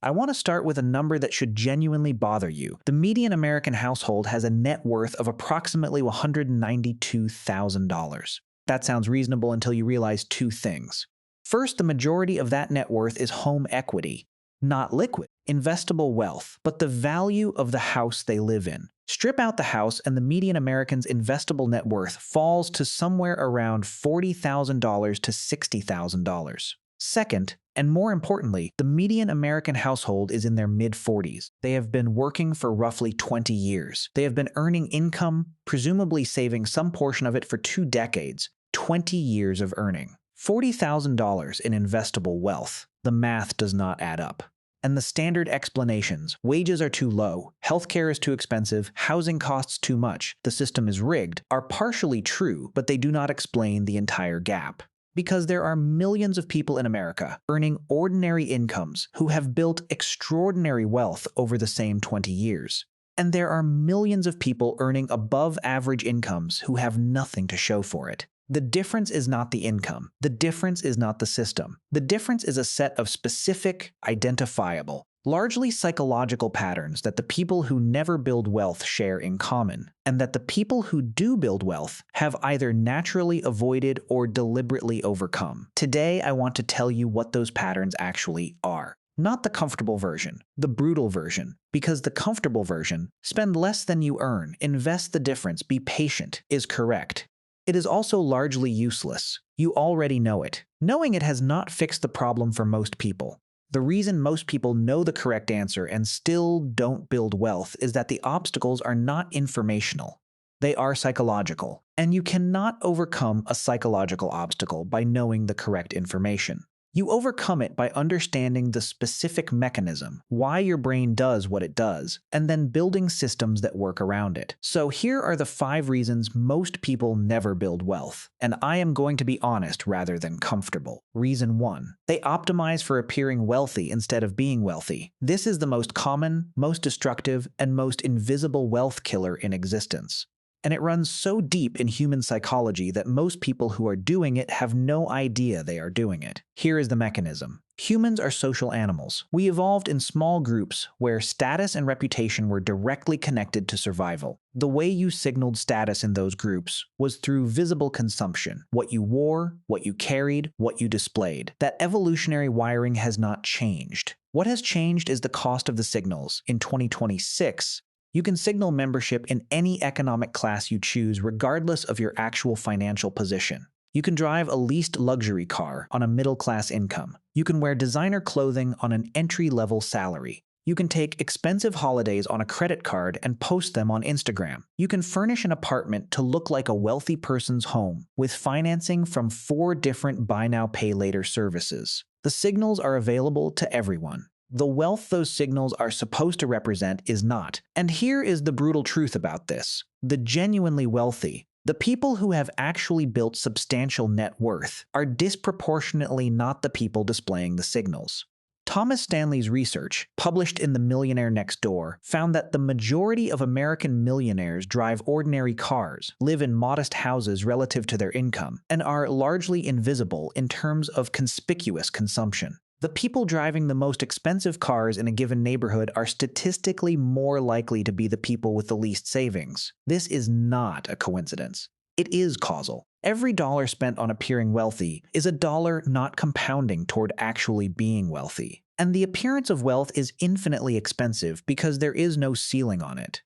I want to start with a number that should genuinely bother you. The median American household has a net worth of approximately $192,000. That sounds reasonable until you realize two things. First, the majority of that net worth is home equity, not liquid, investable wealth, but the value of the house they live in. Strip out the house and the median American's investable net worth falls to somewhere around $40,000 to $60,000. Second, and more importantly, the median American household is in their mid-40s. They have been working for roughly 20 years. They have been earning income, presumably saving some portion of it for 2 decades, 20 years of earning. $40,000 in investable wealth. The math does not add up. And the standard explanations, wages are too low, healthcare is too expensive, housing costs too much, the system is rigged, are partially true, but they do not explain the entire gap. Because there are millions of people in America earning ordinary incomes who have built extraordinary wealth over the same 20 years. And there are millions of people earning above average incomes who have nothing to show for it. The difference is not the income. The difference is not the system. The difference is a set of specific, identifiable, largely psychological patterns that the people who never build wealth share in common, and that the people who do build wealth have either naturally avoided or deliberately overcome. Today, I want to tell you what those patterns actually are. Not the comfortable version, the brutal version, because the comfortable version, spend less than you earn, invest the difference, be patient, is correct. It is also largely useless. You already know it. Knowing it has not fixed the problem for most people. The reason most people know the correct answer and still don't build wealth is that the obstacles are not informational. They are psychological. And you cannot overcome a psychological obstacle by knowing the correct information. You overcome it by understanding the specific mechanism, why your brain does what it does, and then building systems that work around it. So here are the 5 reasons most people never build wealth, and I am going to be honest rather than comfortable. Reason 1. They optimize for appearing wealthy instead of being wealthy. This is the most common, most destructive, and most invisible wealth killer in existence. And it runs so deep in human psychology that most people who are doing it have no idea they are doing it. Here is the mechanism. Humans are social animals. We evolved in small groups where status and reputation were directly connected to survival. The way you signaled status in those groups was through visible consumption. What you wore, what you carried, what you displayed. That evolutionary wiring has not changed. What has changed is the cost of the signals. In 2026, you can signal membership in any economic class you choose regardless of your actual financial position. You can drive a leased luxury car on a middle-class income. You can wear designer clothing on an entry-level salary. You can take expensive holidays on a credit card and post them on Instagram. You can furnish an apartment to look like a wealthy person's home with financing from 4 different buy now pay later services. The signals are available to everyone. The wealth those signals are supposed to represent is not. And here is the brutal truth about this. The genuinely wealthy, the people who have actually built substantial net worth, are disproportionately not the people displaying the signals. Thomas Stanley's research, published in The Millionaire Next Door, found that the majority of American millionaires drive ordinary cars, live in modest houses relative to their income, and are largely invisible in terms of conspicuous consumption. The people driving the most expensive cars in a given neighborhood are statistically more likely to be the people with the least savings. This is not a coincidence. It is causal. Every dollar spent on appearing wealthy is a dollar not compounding toward actually being wealthy. And the appearance of wealth is infinitely expensive because there is no ceiling on it.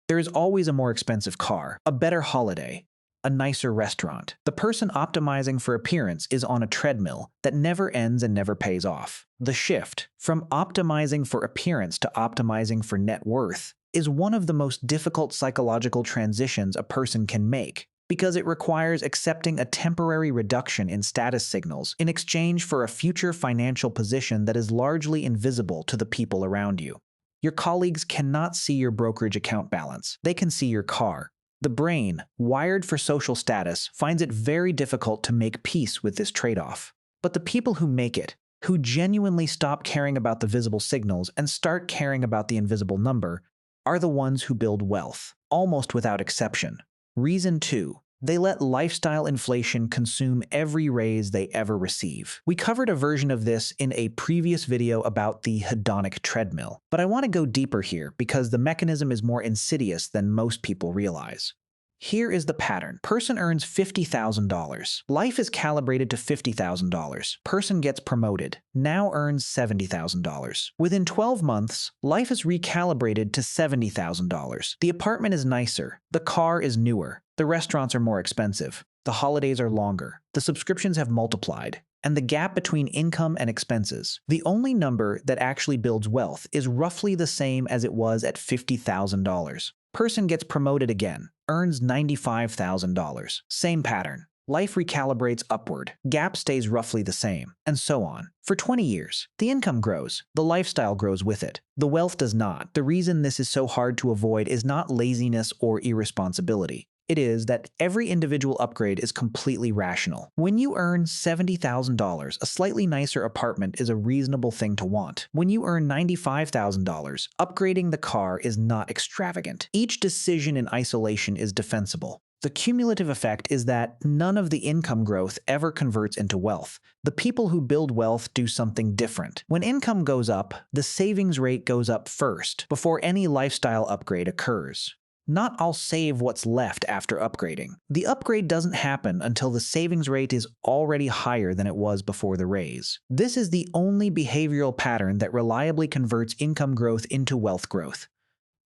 There is always a more expensive car, a better holiday, a nicer restaurant. The person optimizing for appearance is on a treadmill that never ends and never pays off. The shift from optimizing for appearance to optimizing for net worth is one of the most difficult psychological transitions a person can make because it requires accepting a temporary reduction in status signals in exchange for a future financial position that is largely invisible to the people around you. Your colleagues cannot see your brokerage account balance. They can see your car. The brain, wired for social status, finds it very difficult to make peace with this trade-off. But the people who make it, who genuinely stop caring about the visible signals and start caring about the invisible number, are the ones who build wealth, almost without exception. Reason 2. They let lifestyle inflation consume every raise they ever receive. We covered a version of this in a previous video about the hedonic treadmill, but I want to go deeper here because the mechanism is more insidious than most people realize. Here is the pattern. Person earns $50,000. Life is calibrated to $50,000. Person gets promoted. Now earns $70,000. Within 12 months, life is recalibrated to $70,000. The apartment is nicer. The car is newer. The restaurants are more expensive. The holidays are longer. The subscriptions have multiplied. And the gap between income and expenses, the only number that actually builds wealth, is roughly the same as it was at $50,000. Person gets promoted again, earns $95,000. Same pattern. Life recalibrates upward, gap stays roughly the same, and so on. For 20 years, the income grows, the lifestyle grows with it. The wealth does not. The reason this is so hard to avoid is not laziness or irresponsibility. It is that every individual upgrade is completely rational. When you earn $70,000, a slightly nicer apartment is a reasonable thing to want. When you earn $95,000, upgrading the car is not extravagant. Each decision in isolation is defensible. The cumulative effect is that none of the income growth ever converts into wealth. The people who build wealth do something different. When income goes up, the savings rate goes up first, before any lifestyle upgrade occurs. Not I'll save what's left after upgrading. The upgrade doesn't happen until the savings rate is already higher than it was before the raise. This is the only behavioral pattern that reliably converts income growth into wealth growth.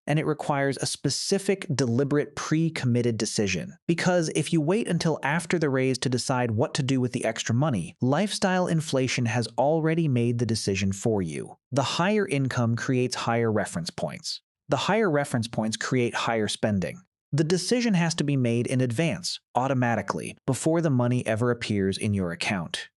And it requires a specific, deliberate, pre-committed decision. Because if you wait until after the raise to decide what to do with the extra money, lifestyle inflation has already made the decision for you. The higher income creates higher reference points. The higher reference points create higher spending. The decision has to be made in advance, automatically, before the money ever appears in your account.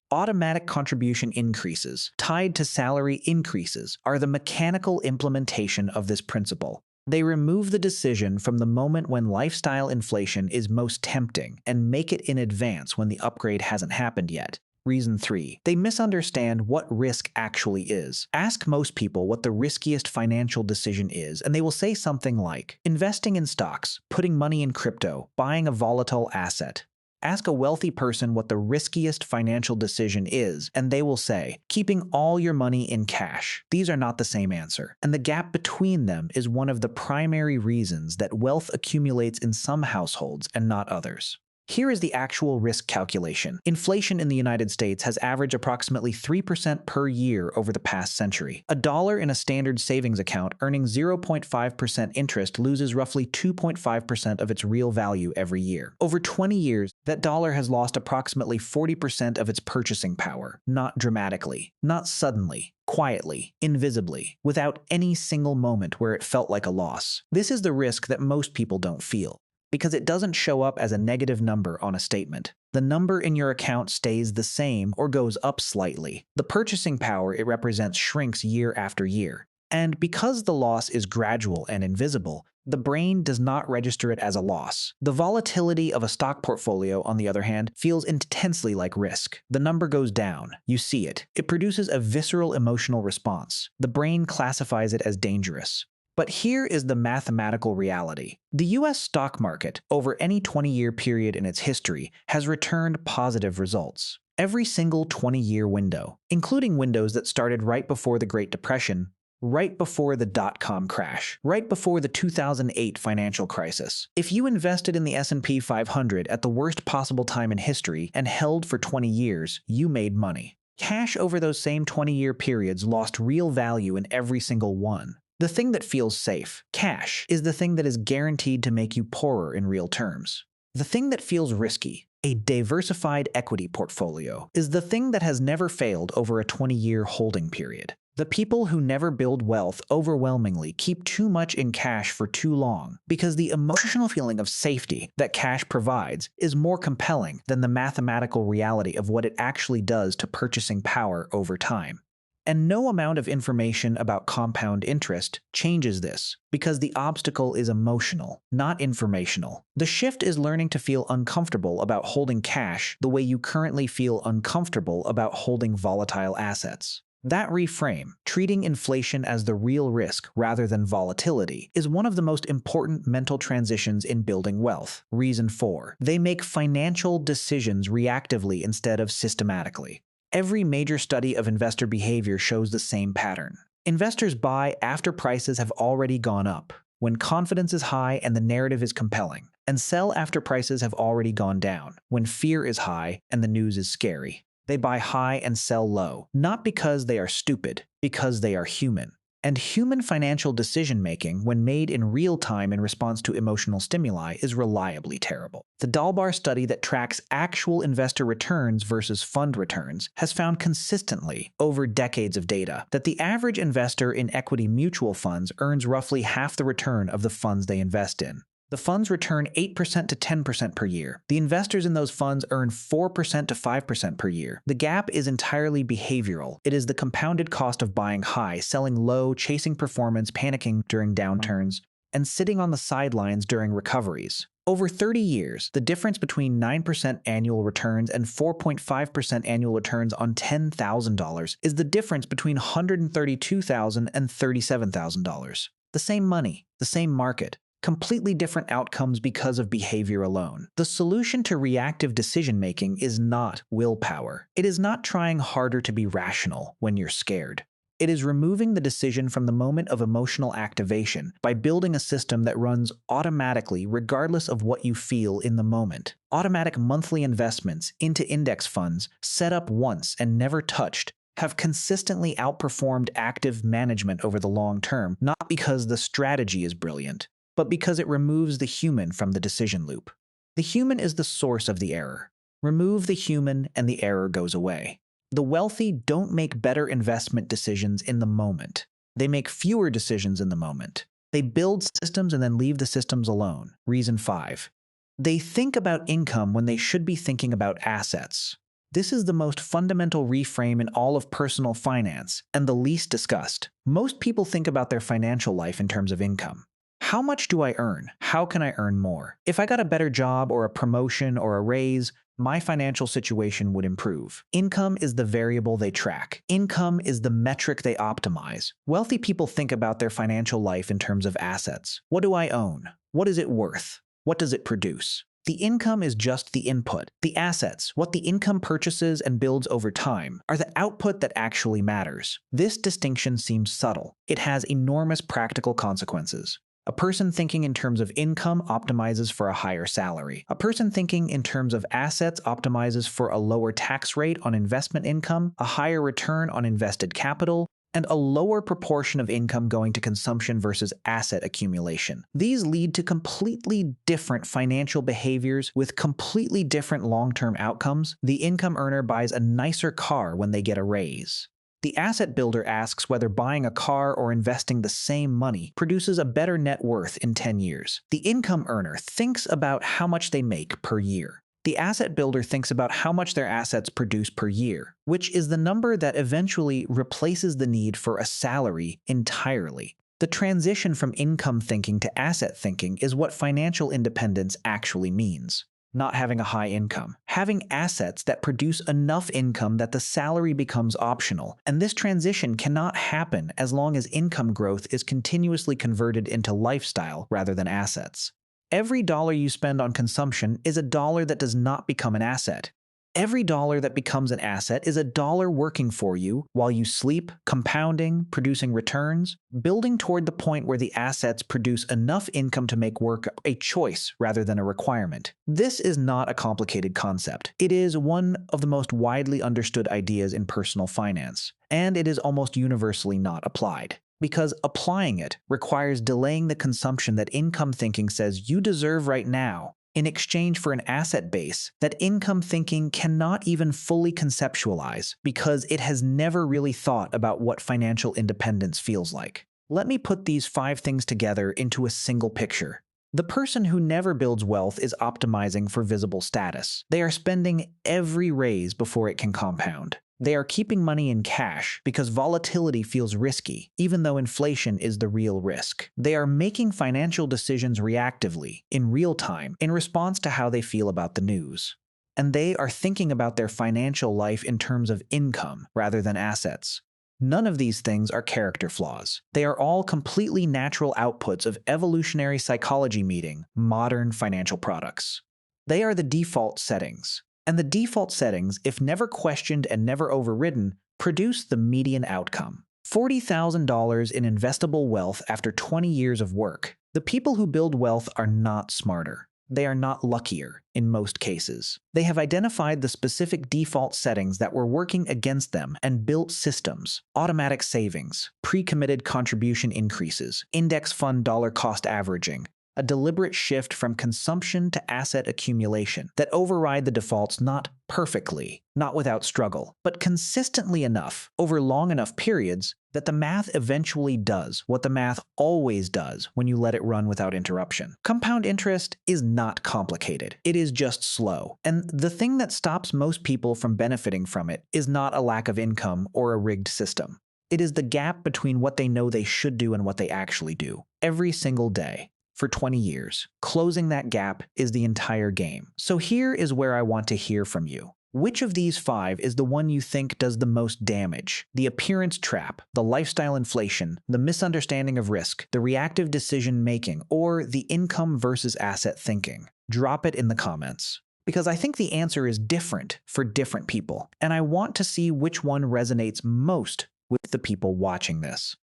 Automatic contribution increases, tied to salary increases, are the mechanical implementation of this principle. They remove the decision from the moment when lifestyle inflation is most tempting and make it in advance when the upgrade hasn't happened yet. Reason 3. They misunderstand what risk actually is. Ask most people what the riskiest financial decision is, and they will say something like investing in stocks, putting money in crypto, buying a volatile asset. Ask a wealthy person what the riskiest financial decision is, and they will say, keeping all your money in cash. These are not the same answer, and the gap between them is one of the primary reasons that wealth accumulates in some households and not others. Here is the actual risk calculation. Inflation in the United States has averaged approximately 3% per year over the past century. A dollar in a standard savings account earning 0.5% interest loses roughly 2.5% of its real value every year. Over 20 years, that dollar has lost approximately 40% of its purchasing power. Not dramatically, not suddenly, quietly, invisibly, without any single moment where it felt like a loss. This is the risk that most people don't feel, because it doesn't show up as a negative number on a statement. The number in your account stays the same or goes up slightly. The purchasing power it represents shrinks year after year. And because the loss is gradual and invisible, the brain does not register it as a loss. The volatility of a stock portfolio, on the other hand, feels intensely like risk. The number goes down. You see it. It produces a visceral emotional response. The brain classifies it as dangerous. But here is the mathematical reality. The US stock market, over any 20-year period in its history, has returned positive results. Every single 20-year window, including windows that started right before the Great Depression, right before the dot-com crash, right before the 2008 financial crisis. If you invested in the S&P 500 at the worst possible time in history and held for 20 years, you made money. Cash over those same 20-year periods lost real value in every single one. The thing that feels safe, cash, is the thing that is guaranteed to make you poorer in real terms. The thing that feels risky, a diversified equity portfolio, is the thing that has never failed over a 20-year holding period. The people who never build wealth overwhelmingly keep too much in cash for too long because the emotional feeling of safety that cash provides is more compelling than the mathematical reality of what it actually does to purchasing power over time. And no amount of information about compound interest changes this, because the obstacle is emotional, not informational. The shift is learning to feel uncomfortable about holding cash the way you currently feel uncomfortable about holding volatile assets. That reframe, treating inflation as the real risk rather than volatility, is one of the most important mental transitions in building wealth. Reason 4. They make financial decisions reactively instead of systematically. Every major study of investor behavior shows the same pattern. Investors buy after prices have already gone up, when confidence is high and the narrative is compelling, and sell after prices have already gone down, when fear is high and the news is scary. They buy high and sell low, not because they are stupid, because they are human. And human financial decision-making, when made in real time in response to emotional stimuli, is reliably terrible. The Dalbar study that tracks actual investor returns versus fund returns has found consistently, over decades of data, that the average investor in equity mutual funds earns roughly half the return of the funds they invest in. The funds return 8% to 10% per year. The investors in those funds earn 4% to 5% per year. The gap is entirely behavioral. It is the compounded cost of buying high, selling low, chasing performance, panicking during downturns, and sitting on the sidelines during recoveries. Over 30 years, the difference between 9% annual returns and 4.5% annual returns on $10,000 is the difference between $132,000 and $37,000. The same money, the same market. Completely different outcomes because of behavior alone. The solution to reactive decision-making is not willpower. It is not trying harder to be rational when you're scared. It is removing the decision from the moment of emotional activation by building a system that runs automatically regardless of what you feel in the moment. Automatic monthly investments into index funds, set up once and never touched, have consistently outperformed active management over the long term, not because the strategy is brilliant, but because it removes the human from the decision loop. The human is the source of the error. Remove the human and the error goes away. The wealthy don't make better investment decisions in the moment. They make fewer decisions in the moment. They build systems and then leave the systems alone. Reason 5. They think about income when they should be thinking about assets. This is the most fundamental reframe in all of personal finance and the least discussed. Most people think about their financial life in terms of income. How much do I earn? How can I earn more? If I got a better job or a promotion or a raise, my financial situation would improve. Income is the variable they track. Income is the metric they optimize. Wealthy people think about their financial life in terms of assets. What do I own? What is it worth? What does it produce? The income is just the input. The assets, what the income purchases and builds over time, are the output that actually matters. This distinction seems subtle. It has enormous practical consequences. A person thinking in terms of income optimizes for a higher salary. A person thinking in terms of assets optimizes for a lower tax rate on investment income, a higher return on invested capital, and a lower proportion of income going to consumption versus asset accumulation. These lead to completely different financial behaviors with completely different long-term outcomes. The income earner buys a nicer car when they get a raise. The asset builder asks whether buying a car or investing the same money produces a better net worth in 10 years. The income earner thinks about how much they make per year. The asset builder thinks about how much their assets produce per year, which is the number that eventually replaces the need for a salary entirely. The transition from income thinking to asset thinking is what financial independence actually means. Not having a high income, having assets that produce enough income that the salary becomes optional, and this transition cannot happen as long as income growth is continuously converted into lifestyle rather than assets. Every dollar you spend on consumption is a dollar that does not become an asset. Every dollar that becomes an asset is a dollar working for you while you sleep, compounding, producing returns, building toward the point where the assets produce enough income to make work a choice rather than a requirement. This is not a complicated concept. It is one of the most widely understood ideas in personal finance, and it is almost universally not applied. Because applying it requires delaying the consumption that income thinking says you deserve right now, in exchange for an asset base that income thinking cannot even fully conceptualize because it has never really thought about what financial independence feels like. Let me put these 5 things together into a single picture. The person who never builds wealth is optimizing for visible status. They are spending every raise before it can compound. They are keeping money in cash because volatility feels risky, even though inflation is the real risk. They are making financial decisions reactively, in real time, in response to how they feel about the news. And they are thinking about their financial life in terms of income rather than assets. None of these things are character flaws. They are all completely natural outputs of evolutionary psychology meeting modern financial products. They are the default settings. And the default settings, if never questioned and never overridden, produce the median outcome. $40,000 in investable wealth after 20 years of work. The people who build wealth are not smarter. They are not luckier in most cases. They have identified the specific default settings that were working against them and built systems, automatic savings, pre-committed contribution increases, index fund dollar cost averaging, a deliberate shift from consumption to asset accumulation that override the defaults not perfectly, not without struggle, but consistently enough over long enough periods that the math eventually does what the math always does when you let it run without interruption. Compound interest is not complicated. It is just slow. And the thing that stops most people from benefiting from it is not a lack of income or a rigged system. It is the gap between what they know they should do and what they actually do every single day. For 20 years. Closing that gap is the entire game. So here is where I want to hear from you. Which of these 5 is the one you think does the most damage? The appearance trap, the lifestyle inflation, the misunderstanding of risk, the reactive decision making, or the income versus asset thinking? Drop it in the comments. Because I think the answer is different for different people, and I want to see which one resonates most with the people watching this.